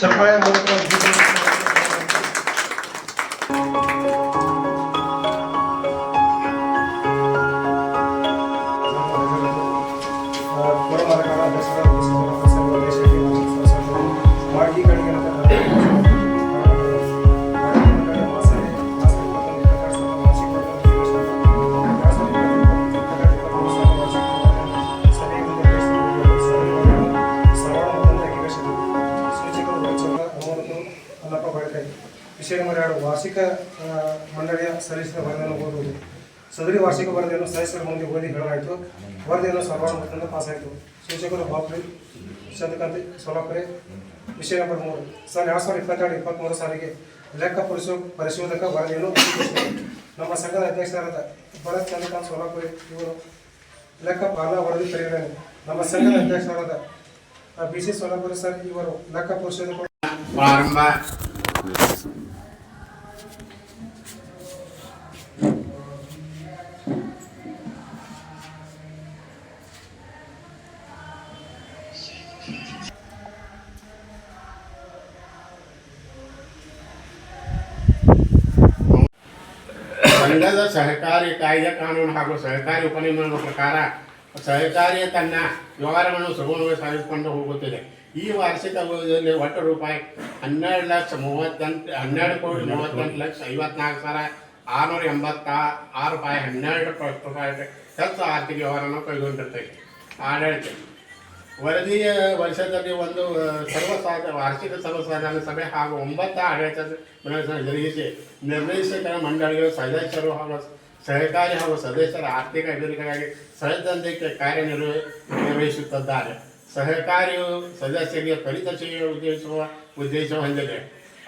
ಚಪ್ಪಾಳೆ ಮೂಲಕ ವಿಷಯ ನಂಬರ್ 2 ವಾರ್ಷಿಕ ಮಂಡಳಿಯ ಸಲ್ಲಿಸಿದ ವರದಿಯನ್ನು ಓದುವುದು. ಸದರಿ ವಾರ್ಷಿಕ ವರದಿಯನ್ನು ಸದಸ್ಯರ ಮುಂದೆ ಓದಿ ಹೇಳಲಾಯಿತು. ವರದಿಯನ್ನು ಸರ್ವಾನುಮತದಿಂದ ಪಾಸಾಯಿತು. ಸೂಚಕರು ಬಾಪುರಿ ಚಂದ್ರಕಾಂತ್ ಸೋಲಾಪುರೆ. ವಿಷಯ ನಂಬರ್ 3 ಸಾಲ 2022-23 ಸಾಲಿಗೆ ಲೆಕ್ಕ ಪರಿಶೋಧಕ ವರದಿಯನ್ನು ನಮ್ಮ ಸಂಘದ ಅಧ್ಯಕ್ಷರಾದ ಭರತ್ ಚಂದ್ರಕಾಂತ್ ಸೋಲಾಪುರೆ ಇವರು ಲೆಕ್ಕ ಪಾಲನಾ ವರದಿ ಪರಿಗಣನೆ. ನಮ್ಮ ಸಂಘದ ಅಧ್ಯಕ್ಷರಾದ BC ಸೋಲಾಪುರೆ ಸರ್ ಇವರು ಲೆಕ್ಕ ಪರಿಶೋಧಕ ಸಂಘದ ಸಹಕಾರಿ ಕಾಯ್ದೆ ಕಾನೂನು ಹಾಗೂ ಸಹಕಾರಿ ಉಪನಿಯಮಗಳ ಪ್ರಕಾರ ಸಹಕಾರಿಯ ತನ್ನ ವ್ಯವಹಾರವನ್ನು ಸುಗಮವಾಗಿ ಸಾಗಿಸಿಕೊಂಡು ಹೋಗುತ್ತಿದೆ. ಈ ವಾರ್ಷಿಕ ಅವಧಿಯಲ್ಲಿ ಒಟ್ಟು ರೂಪಾಯಿ 12,34,686,12 ಹೆಚ್ಚು ಆರ್ಥಿಕ ವ್ಯವಹಾರವನ್ನು ಕೈಗೊಂಡಿರ್ತದೆ. ಆಡಳಿತ ವರದಿಯ ವರ್ಷದಲ್ಲಿ ಒಂದು ವಾರ್ಷಿಕ ಸರ್ವಸಾಧಾರಣ ಸಭೆ ಹಾಗೂ 9 ಆಡಳಿತ ಜರುಗಿಸಿ ನಿರ್ದೇಶಕರ ಮಂಡಳಿಗಳು ಸದಸ್ಯರು ಹಾಗೂ ಸಹಕಾರಿ ಹಾಗೂ ಸದಸ್ಯರ ಆರ್ಥಿಕ ಅಭಿವೃದ್ಧಿಗಾಗಿ ಸಹಜಕ್ಕೆ ಕಾರ್ಯನಿರ್ವಹಿಸುತ್ತಿದ್ದಾರೆ. ಸಹಕಾರಿಯು ಸದಸ್ಯರಿಗೆ ತ್ವರಿತ ಸೇವೆ ಉದ್ದೇಶ ಹೊಂದಿದೆ.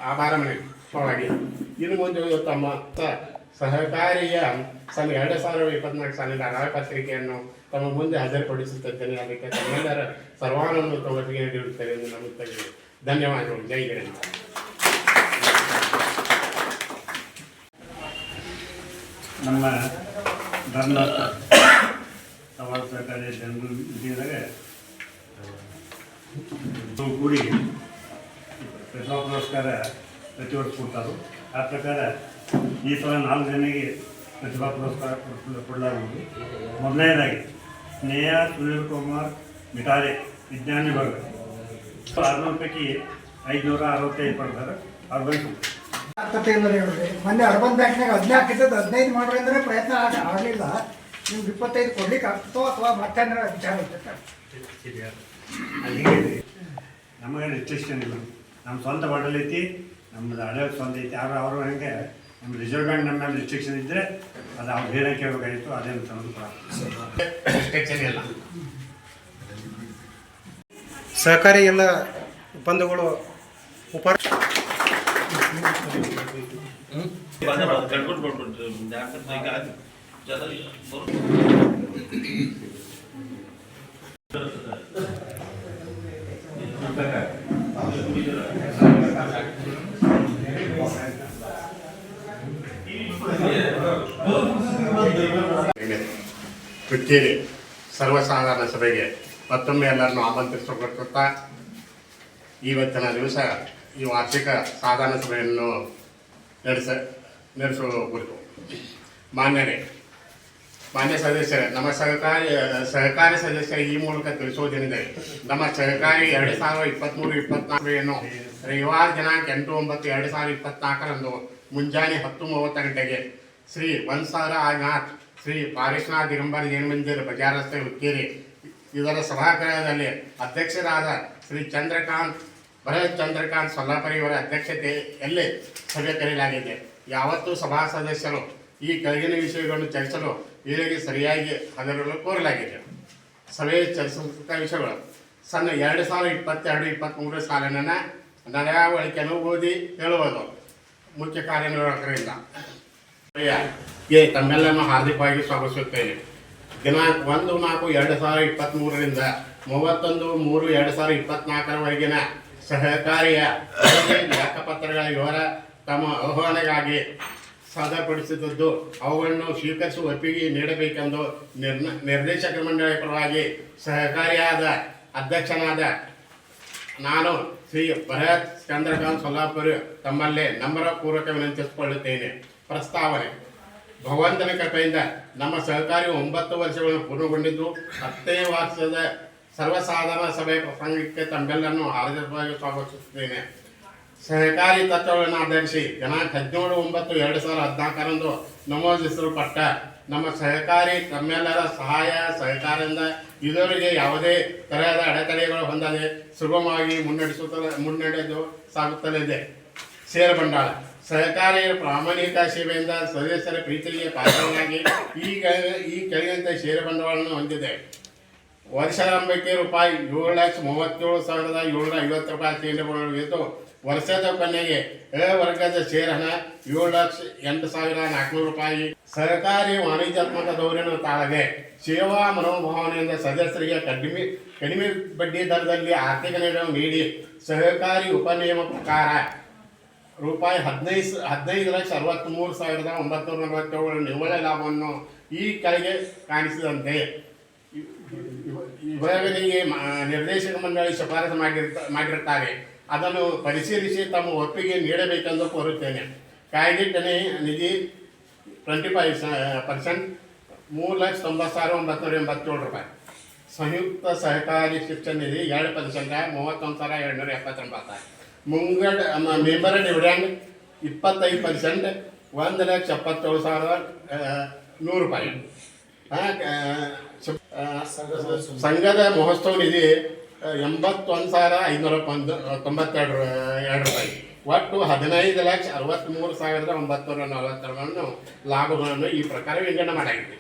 ಆಭಾರ ಮನೆವಾಗಿ ಇನ್ನು ಮುಂದೆ ತಮ್ಮ ಸಹಕಾರಿಯ 2024 ಸಾಲಿನ ಪತ್ರಿಕೆಯನ್ನು ತಮ್ಮ ಮುಂದೆ ಹಾಜರುಪಡಿಸುತ್ತಿದ್ದೇನೆ. ಅದಕ್ಕೆ ತಮ್ಮೆಲ್ಲರ ಸರ್ವಾನುಮತ ಒಟ್ಟಿಗೆ ನೀಡುತ್ತೇವೆ ಎಂದು ನಂಬುತ್ತೇವೆ. ಧನ್ಯವಾದಗಳು. ಜೈ ಗಣೇಶ. ನಮ್ಮ ಧರ್ಮ ಸವಾಲು ಸಹಕಾರಿ ಜನರು ಇದ್ದಾಗ ಕೂಡಿ ಪ್ರತಿಭಾ ಪುರಸ್ಕಾರ ಪ್ರತಿ ವರ್ಷ ಕೊಡ್ತಾರೆ. ಆ ಪ್ರಕಾರ ಈ ಸಲ 4 ಜನರಿಗೆ ಪ್ರತಿಭಾ ಪುರಸ್ಕಾರ ಕೊಡಲಾಗುವುದು. ಮೊದಲನೇದಾಗಿ ಸ್ನೇಹ ಸುನೀಲ್ ಕುಮಾರ್ ಮಿಟಾರೆ ವಿಜ್ಞಾನ ವಿಭಾಗ 600 ಪೈಕಿ 565 ಪಡ್ತಾರೆ. ಅವ್ರು ಬಯಸು ಮೊನ್ನೆ ಅರ್ಬನ್ ಬ್ಯಾಂಕ್ನಾಗ 14 ಇದ್ದದ್ದು 15 ಮಾಡ್ರಿ ಅಂದರೆ ಪ್ರಯತ್ನ ಆಗಲಿಲ್ಲ. ನಿಮ್ಗೆ 25 ಕೊಡ್ಲಿಕ್ಕೆ ಆಗ್ತೋ ಅಥವಾ ಮತ್ತೆ ವಿಚಾರ ಇರ್ತದೆ. ನಮಗೆ ರಿಸ್ಟ್ರಿಕ್ಷನ್ ಇಲ್ಲ. ನಮ್ಮ ಸ್ವಂತ ಬಾಟಲ್ ಐತಿ, ನಮ್ಮದು ಆಡಳಿತ ಸ್ವಂತ ಐತಿ. ಅವರು ಹೆಂಗೆ ನಮ್ಮ ರಿಸರ್ವ್ ಬ್ಯಾಂಕ್ ನಮ್ಮ ಮೇಲೆ ರಿಸ್ಟ್ರಿಕ್ಷನ್ ಇದ್ದರೆ ಅದು ಅವ್ರು ಹೇಳಕ್ಕೆ ಕೇಳಬೇಕಾಗಿತ್ತು. ಅದೇನು ತಂದು ರಿಸ್ಟ್ರಿಕ್ಷನ್ ಇಲ್ಲ. ಸಹಕಾರಿ ಎಲ್ಲ ಬಂಧುಗಳು ಹುಕ್ಕೇರಿ ಸರ್ವಸಾಧಾರಣ ಸಭೆಗೆ ಮತ್ತೊಮ್ಮೆ ಎಲ್ಲರನ್ನು ಆಮಂತ್ರಿಸಲ್ಪಡುತ್ತಾ ಇವತ್ತಿನ ದಿವಸ ಈ ವಾರ್ಷಿಕ ಸಾಧಾರಣ ಸಭೆಯನ್ನು ನಡೆಸುವ ಕುರಿತು ಮಾನ್ಯ ಸದಸ್ಯರೇ, ನಮ್ಮ ಸಹಕಾರಿ ಸದಸ್ಯರು ಈ ಮೂಲಕ ತಿಳಿಸುವುದೇನೆಂದರೆ ನಮ್ಮ ಸಹಕಾರಿ 2023-24 ರವಿವಾರ ದಿನಾಂಕ 8/9/2024 ಮುಂಜಾನೆ 10:30 ಗಂಟೆಗೆ ಶ್ರೀ 1000 ಶ್ರೀ ಪಾರೇಶ್ನಾಥ್ ದಿಗಂಬರ ಜೈನ ಮಂದಿರ ಬಜಾರ್ ರಸ್ತೆ ಹುಕ್ಕೇರಿ ಇದರ ಸಭಾಗೃಹದಲ್ಲಿ ಅಧ್ಯಕ್ಷರಾದ ಶ್ರೀ ಭರತ್ ಚಂದ್ರಕಾಂತ್ ಸೊಲ್ಲಾಪುರಿ ಇವರ ಅಧ್ಯಕ್ಷತೆಯಲ್ಲಿ ಸಭೆ ಕರೆಯಲಾಗಿದೆ. ಯಾವತ್ತೂ ಸಭಾ ಸದಸ್ಯರು ಈ ಕೆಳಗಿನ ವಿಷಯಗಳನ್ನು ಚರ್ಚಿಸಲು ವೇಳೆಗೆ ಸರಿಯಾಗಿ ಹಾಜರಿರಲು ಕೋರಲಾಗಿದೆ. ಸಭೆಯ ಚರ್ಚಿಸಿದ ವಿಷಯಗಳು: 2022-23 ಸಾಲಿನ ನಡವಳಿಕೆಯನ್ನು ಓದಿ ಹೇಳುವುದು ಮುಖ್ಯ ಕಾರ್ಯನಿರ್ವಾಹಕರಿಂದ ತಮ್ಮೆಲ್ಲರನ್ನು ಹಾರ್ದಿಕವಾಗಿ ಸ್ವಾಗತಿಸುತ್ತೇನೆ. ದಿನಾಂಕ 1-4-2023 31-3-2024 ಸಹಕಾರಿಯ ಲೆಕ್ಕಪತ್ರಗಳ ವಿವರ ತಮ್ಮ ಆಹ್ವಾನಗಾಗಿ ಸಾದರಪಡಿಸಿದ್ದು ಅವುಗಳನ್ನು ಸ್ವೀಕರಿಸುವ ಒಪ್ಪಿಗೆ ನೀಡಬೇಕೆಂದು ನಿರ್ದೇಶಕ ಮಂಡಳಿ ಪರವಾಗಿ ಸಹಕಾರಿಯಾದ ನಾನು ಶ್ರೀ ಭರತ್ ಚಂದ್ರಕಾಂತ್ ಸೊಲ್ಲಾಪುರಿ ತಮ್ಮಲ್ಲೇ ನಮ್ರ ಪೂರ್ವಕ ವಿನಂತಿಸಿಕೊಳ್ಳುತ್ತೇನೆ. ಪ್ರಸ್ತಾವನೆ: ಭಗವಂತನ ಕೃಪೆಯಿಂದ ನಮ್ಮ ಸಹಕಾರಿ 9 ವರ್ಷಗಳನ್ನು ಪೂರ್ಣಗೊಂಡಿದ್ದು 10ನೇ ವರ್ಷದ ಸರ್ವಸಾಧಾರಣ ಸಭೆ ಪ್ರಸಂಗಕ್ಕೆ ತಮ್ಮೆಲ್ಲರನ್ನು ಹಾರ್ದಿಕವಾಗಿ ಸ್ವಾಗತಿಸುತ್ತೇನೆ. ಸಹಕಾರಿ ತತ್ವಗಳನ್ನು ಆಧರಿಸಿ ದಿನಾಂಕ 17/9/2014 ನಮೂದಿಸಲ್ಪಟ್ಟ ನಮ್ಮ ಸಹಕಾರಿ ತಮ್ಮೆಲ್ಲರ ಸಹಾಯ ಸಹಕಾರದಿಂದ ಇದುವರೆಗೆ ಯಾವುದೇ ತರಹದ ಅಡೆತಡೆಗಳು ಹೊಂದದೆ ಸುಗಮವಾಗಿ ಮುನ್ನಡೆದು ಸಾಗುತ್ತಲಿದೆ. ಷೇರು ಬಂಡವಾಳ: ಸಹಕಾರಿ ಪ್ರಾಮಾಣಿಕ ಸೇವೆಯಿಂದ ಸದಸ್ಯರ ಪ್ರೀತಿಗೆ ಪಾತ್ರವಾಗಿ ಈ ಕೆಳಗಿನಂತೆ ಷೇರು ಬಂಡವಾಳವನ್ನು ಹೊಂದಿದೆ. ವರ್ಷಾರಂಭಕ್ಕೆ ರೂಪಾಯಿ 7,37,750 ರೂಪಾಯಿ ಕೇಂದ್ರವಾಗಿದ್ದು, ವರ್ಷದ ಕೊನೆಗೆ ಎ ವರ್ಗದ ಷೇರ್ ಹಣ 7,08,400 ರೂಪಾಯಿ. ಸಹಕಾರಿ ವಾಣಿಜ್ಯಾತ್ಮಕ ಧೋರಣೆ ತಾಳದೆ ಸೇವಾ ಮನೋಭಾವನೆಯಿಂದ ಸದಸ್ಯರಿಗೆ ಕಡಿಮೆ ಬಡ್ಡಿ ದರದಲ್ಲಿ ಆರ್ಥಿಕ ನೆರವು ನೀಡಿ ಸಹಕಾರಿ ಉಪನಿಯಮ ಪ್ರಕಾರ ರೂಪಾಯಿ 15,63,947 ನಿವ್ವಳ ಲಾಭವನ್ನು ಈ ಕೆಳಗೆ ಕಾಣಿಸಿದಂತೆ ವಿಭಾಗನಿಗೆ ನಿರ್ದೇಶಕ ಮಂಡಳಿ ಶಿಫಾರಸು ಮಾಡಿರುತ್ತಾರೆ. ಅದನ್ನು ಪರಿಶೀಲಿಸಿ ತಮ್ಮ ಒಪ್ಪಿಗೆ ನೀಡಬೇಕೆಂದು ಕೋರುತ್ತೇನೆ. ಕಾಯ್ದಿಟ್ಟನೆ ನಿಧಿ 25% 3,90,987 ರೂಪಾಯಿ. ಸಂಯುಕ್ತ ಸಹಕಾರಿ ಶಿಕ್ಷಣ ನಿಧಿ 2% 31,279. ಮುಂಗಡ ಮೆಂಬರ್ ಡಿವಿಡೆಂಡ್ 25% 1,77,100 ರೂಪಾಯಿ. ಸಂಘದ ಮಹೋತ್ಸವ ನಿಧಿ 81,592 ರೂಪಾಯಿ. ಒಟ್ಟು 15,63,942 ಲಾಭಗಳನ್ನು ಈ ಪ್ರಕಾರ ವಿಂಗಡಣೆ ಮಾಡಲಾಗಿದೆ.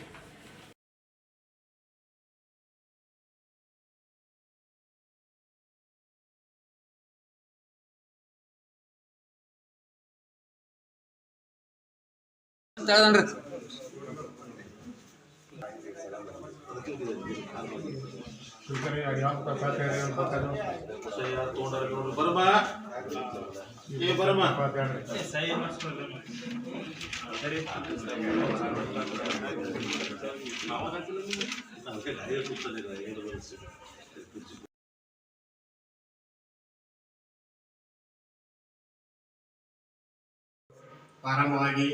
ಪ್ರಾರಂಭವಾಗಿ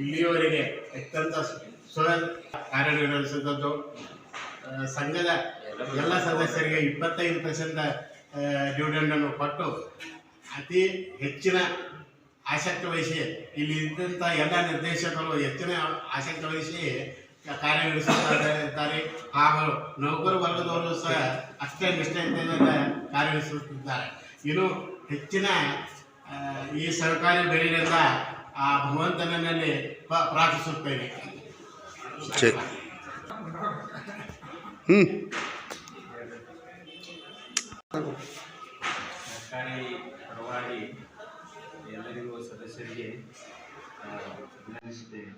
ಇಲ್ಲಿಯವರೆಗೆ ಅತ್ಯಂತ ಕಾರ್ಯನಿರ್ವಹಿಸಿದ್ದು ಸಂಘದ ಎಲ್ಲ ಸದಸ್ಯರಿಗೆ 25% ಡಿವಿಡೆಂಡನ್ನು ಕೊಟ್ಟು ಅತಿ ಹೆಚ್ಚಿನ ಆಸಕ್ತಿ ವಹಿಸಿ ಇಲ್ಲಿ ಇದ್ದಂಥ ಎಲ್ಲ ನಿರ್ದೇಶಕರು ಹೆಚ್ಚಿನ ಆಸಕ್ತಿ ವಹಿಸಿ ಕಾರ್ಯನಿರ್ವಹಿಸುತ್ತಿದ್ದಾರೆ. ಹಾಗೂ ನೌಕರ ವರ್ಗದವರು ಸಹ ಅಷ್ಟೇ ನಿಷ್ಠೆಯಿಂದ ಕಾರ್ಯನಿರ್ವಹಿಸುತ್ತಿದ್ದಾರೆ. ಇನ್ನು ಹೆಚ್ಚಿನ ಈ ಸಹಕಾರಿ ಬೆಳೆಯಿಂದ ಆ ಭಗವಂತನಲ್ಲಿ ಪ್ರಾರ್ಥಿಸುತ್ತೇನೆ. ಸರ್ಕಾರಿ ಪರವಾಗಿ ಎಲ್ಲರಿಗೂ ಸದಸ್ಯರಿಗೆ ವಿನಂತಿಸುತ್ತೇನೆ.